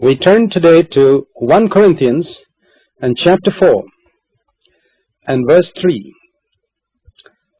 We turn today to 1 Corinthians and chapter 4 and verse 3.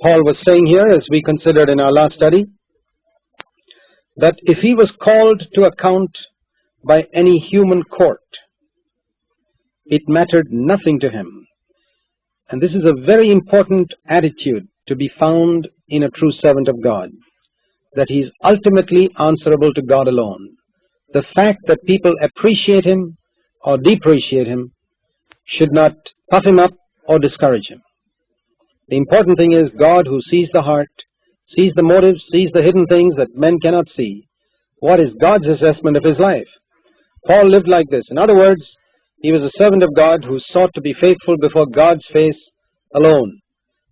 Paul was saying here, as we considered in our last study, that if he was called to account by any human court, it mattered nothing to him. And this is a very important attitude to be found in a true servant of God, that he is ultimately answerable to God alone. The fact that people appreciate him or depreciate him should not puff him up or discourage him. The important thing is God, who sees the heart, sees the motives, sees the hidden things that men cannot see. What is God's assessment of his life? Paul lived like this. In other words, he was a servant of God who sought to be faithful before God's face alone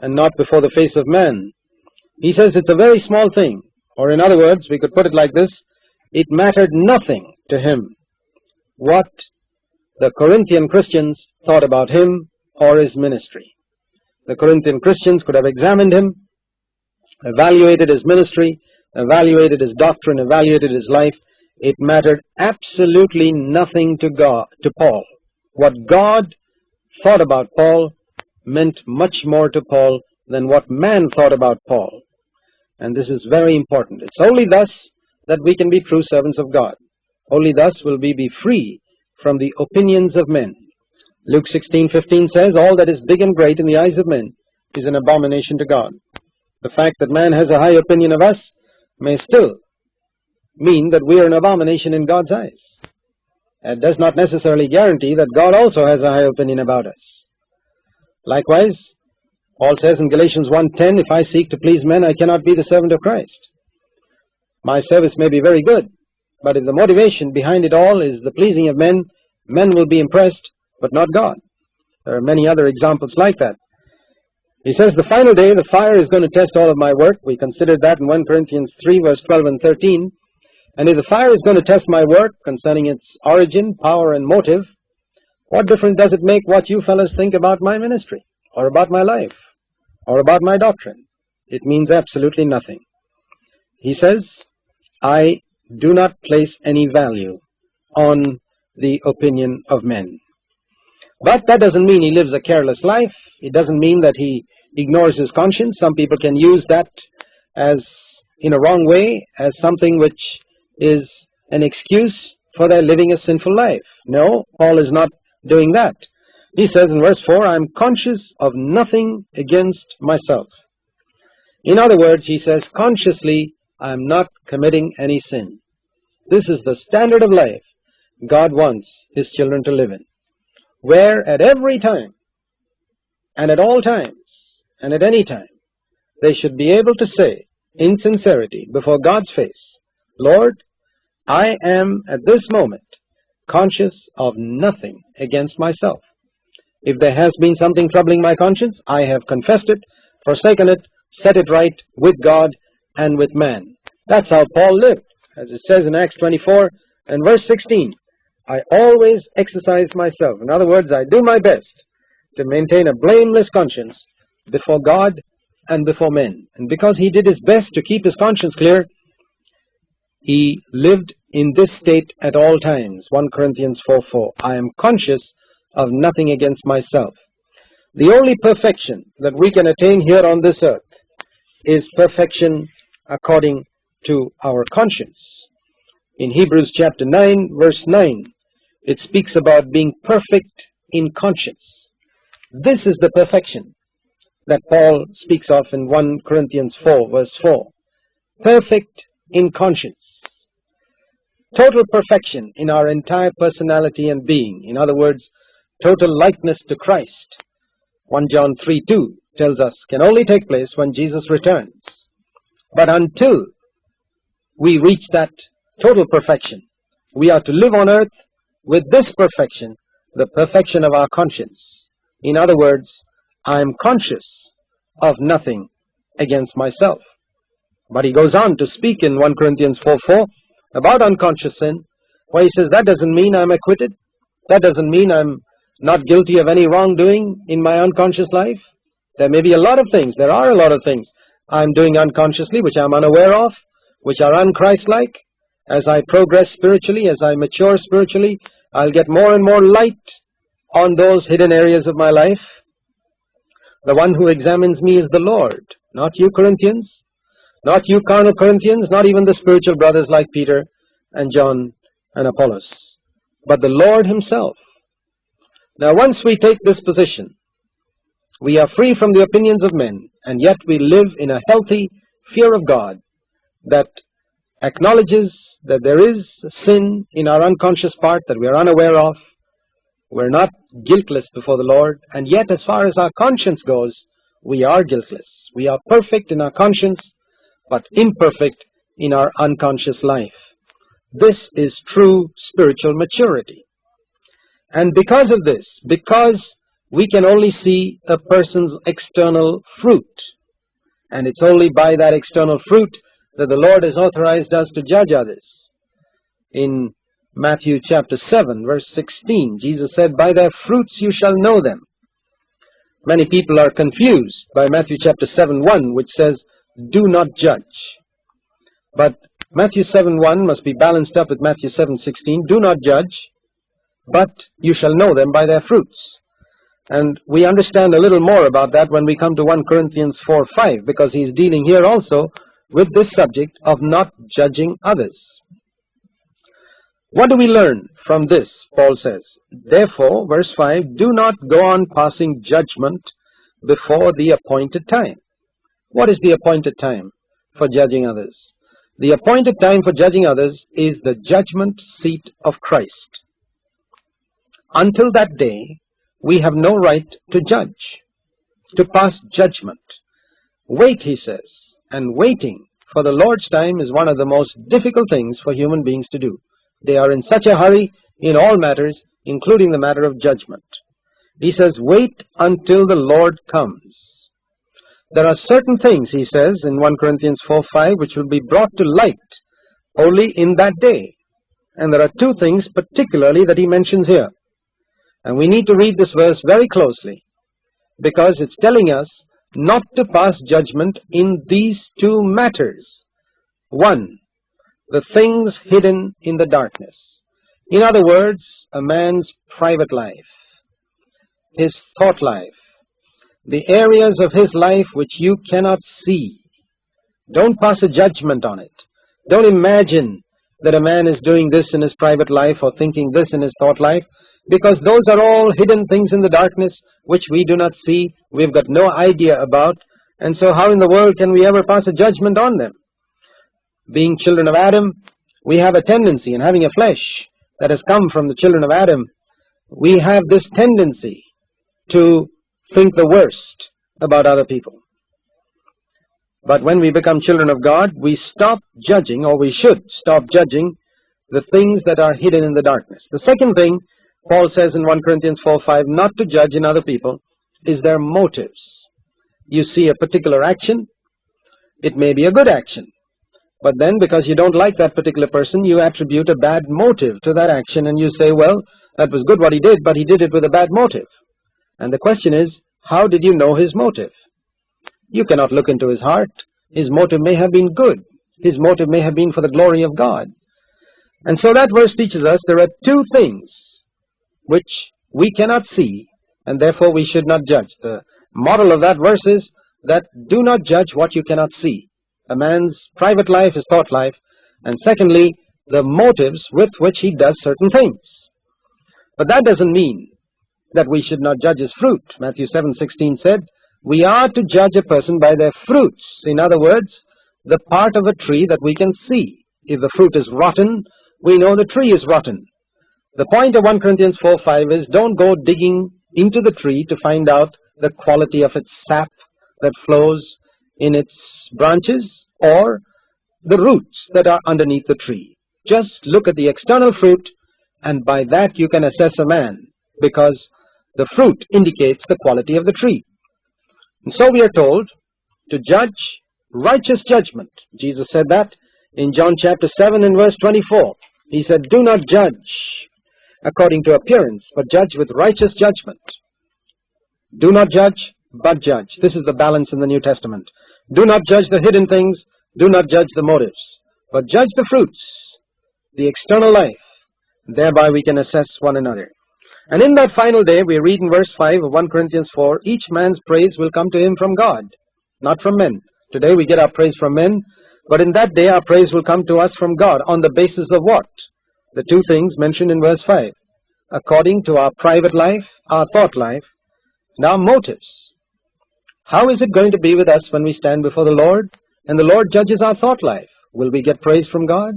and not before the face of man. He says it's a very small thing, or in other words, we could put it like this: it mattered nothing to him what the Corinthian Christians thought about him or his ministry. The Corinthian Christians could have examined him, evaluated his ministry, evaluated his doctrine, evaluated his life. It mattered absolutely nothing to Paul. What God thought about Paul meant much more to Paul than what man thought about Paul. And this is very important. It's only thus that we can be true servants of God. Only thus will we be free from the opinions of men. Luke 16:15 says, all that is big and great in the eyes of men is an abomination to God. The fact that man has a high opinion of us may still mean that we are an abomination in God's eyes. That does not necessarily guarantee that God also has a high opinion about us. Likewise, Paul says in Galatians 1:10, if I seek to please men, I cannot be the servant of Christ. My service may be very good, but if the motivation behind it all is the pleasing of men, men will be impressed, but not God. There are many other examples like that. He says, the final day, the fire is going to test all of my work. We considered that in 1 Corinthians 3, verse 12 and 13. And if the fire is going to test my work concerning its origin, power, and motive, what difference does it make what you fellows think about my ministry, or about my life, or about my doctrine? It means absolutely nothing. He says, I do not place any value on the opinion of men. But that doesn't mean he lives a careless life. It doesn't mean that he ignores his conscience. Some people can use that as in a wrong way, as something which is an excuse for their living a sinful life. No, Paul is not doing that. He says in verse 4, I am conscious of nothing against myself. In other words, he says, consciously, I am not committing any sin. This is the standard of life God wants his children to live in, where at every time, and at all times, and at any time, they should be able to say, in sincerity, before God's face, Lord, I am at this moment conscious of nothing against myself. If there has been something troubling my conscience, I have confessed it, forsaken it, set it right with God and with man. That's how Paul lived. As it says in Acts 24 and verse 16, I always exercise myself. In other words, I do my best to maintain a blameless conscience before God and before men. And because he did his best to keep his conscience clear, he lived in this state at all times. 1 Corinthians 4:4. I am conscious of nothing against myself. The only perfection that we can attain here on this earth is perfection according to our conscience. In Hebrews chapter 9, verse 9, it speaks about being perfect in conscience. This is the perfection that Paul speaks of in 1 Corinthians 4, verse 4. Perfect in conscience. Total perfection in our entire personality and being. In other words, total likeness to Christ. 1 John 3:2 tells us can only take place when Jesus returns. But until we reach that total perfection, we are to live on earth with this perfection, the perfection of our conscience. In other words, I am conscious of nothing against myself. But he goes on to speak in 1 Corinthians 4:4 about unconscious sin, where he says that doesn't mean I'm acquitted. That doesn't mean I'm not guilty of any wrongdoing in my unconscious life. There may be a lot of things, there are a lot of things I'm doing unconsciously which I'm unaware of, which are unchristlike, As I progress spiritually, as I mature spiritually, I'll get more and more light on those hidden areas of my life. The one who examines me is the Lord, not you Corinthians, not you carnal Corinthians, not even the spiritual brothers like Peter and John and Apollos, but the Lord himself. Now, once we take this position, we are free from the opinions of men, and yet we live in a healthy fear of God that acknowledges that there is sin in our unconscious part that we are unaware of. We're not guiltless before the Lord, and yet as far as our conscience goes, we are guiltless. We are perfect in our conscience, but imperfect in our unconscious life. This is true spiritual maturity. And because of this, because we can only see a person's external fruit, and it's only by that external fruit that the Lord has authorized us to judge others. In Matthew chapter 7, verse 16, Jesus said, "By their fruits you shall know them." Many people are confused by Matthew chapter 7:1, which says, "Do not judge." But Matthew 7:1 must be balanced up with Matthew 7:16. Do not judge, but you shall know them by their fruits. And we understand a little more about that when we come to 1 Corinthians 4:5, because he's dealing here also with this subject of not judging others. What do we learn from this? Paul says, "Therefore," verse 5, "do not go on passing judgment before the appointed time." What is the appointed time for judging others? The appointed time for judging others is the judgment seat of Christ. Until that day, we have no right to judge, to pass judgment. Wait, he says, and waiting for the Lord's time is one of the most difficult things for human beings to do. They are in such a hurry in all matters, including the matter of judgment. He says, wait until the Lord comes. There are certain things, he says in 1 Corinthians 4:5, which will be brought to light only in that day. And there are two things particularly that he mentions here. And we need to read this verse very closely, because it's telling us not to pass judgment in these two matters. One, the things hidden in the darkness. In other words, a man's private life, his thought life, the areas of his life which you cannot see. Don't pass a judgment on it. Don't imagine that a man is doing this in his private life or thinking this in his thought life, because those are all hidden things in the darkness which we do not see, we've got no idea about, and so how in the world can we ever pass a judgment on them? Being children of Adam, we have a tendency, and having a flesh that has come from the children of Adam, we have this tendency to think the worst about other people. But when we become children of God, we stop judging, or we should stop judging, the things that are hidden in the darkness. The second thing Paul says in 1 Corinthians 4:5, not to judge in other people, is their motives. You see a particular action, it may be a good action, but then because you don't like that particular person, you attribute a bad motive to that action, and you say, well, that was good what he did, but he did it with a bad motive. And the question is, how did you know his motive? You cannot look into his heart. His motive may have been good. His motive may have been for the glory of God. And so that verse teaches us there are two things which we cannot see, and therefore we should not judge. The model of that verse is that do not judge what you cannot see. A man's private life, his thought life, and secondly, the motives with which he does certain things. But that doesn't mean that we should not judge his fruit. Matthew 7:16 said, we are to judge a person by their fruits. In other words, the part of a tree that we can see. If the fruit is rotten, we know the tree is rotten. The point of 1 Corinthians 4:5 is don't go digging into the tree to find out the quality of its sap that flows in its branches or the roots that are underneath the tree. Just look at the external fruit, and by that you can assess a man, because the fruit indicates the quality of the tree. And so we are told to judge righteous judgment. Jesus said that in John chapter 7 and verse 24. He said, do not judge according to appearance, but judge with righteous judgment. Do not judge, but judge. This is the balance in the New Testament. Do not judge the hidden things, do not judge the motives, but judge the fruits. the external life. Thereby we can assess one another. And in that final day, we read in verse 5 of 1 Corinthians 4, each man's praise will come to him from God, not from men. Today we get our praise from men, but in that day our praise will come to us from God. On the basis of what? The two things mentioned in verse 5. According to our private life, our thought life, and our motives. How is it going to be with us when we stand before the Lord and the Lord judges our thought life? Will we get praise from God?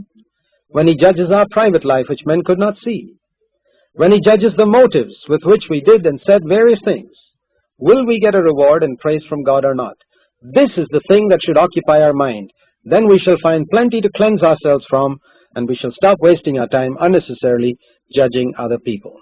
When He judges our private life, which men could not see? When He judges the motives with which we did and said various things, will we get a reward and praise from God or not? This is the thing that should occupy our mind. Then we shall find plenty to cleanse ourselves from, and we shall stop wasting our time unnecessarily judging other people.